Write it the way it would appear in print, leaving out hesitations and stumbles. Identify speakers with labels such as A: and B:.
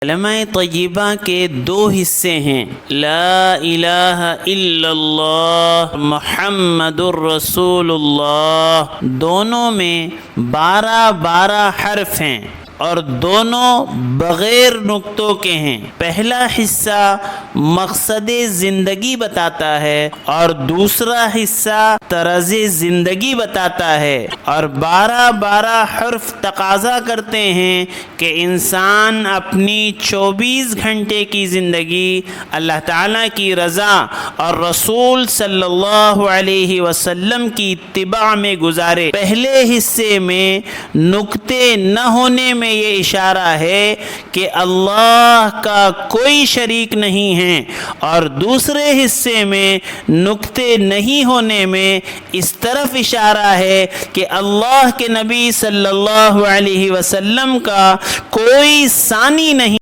A: कलमा तय्यबा के दो हिस्से हैं, ला इलाहा इल्लल्लाह मुहम्मदुर रसूलुल्लाह। दोनों में 12-12 हर्फ हैं और दोनों बग़ैर नुक्तों के हैं। पहला हिस्सा मकसद ज़िंदगी बताता है और दूसरा हिस्सा तर्ज़ ज़िंदगी बताता है। और 12-12 हर्फ तकाज़ा करते हैं कि इंसान अपनी 24 घंटे की ज़िंदगी अल्लाह ताला की रज़ा और रसूल सल्लल्लाहु अलैहि वसल्लम की इत्तिबा में गुजारे। पहले हिस्से में नुक्ते न होने में ये इशारा है कि अल्लाह का कोई शरीक नहीं है, और दूसरे हिस्से में नुक्ते नहीं होने में इस तरफ इशारा है कि अल्लाह के नबी सल्लल्लाहु अलैहि वसल्लम का कोई सानी नहीं।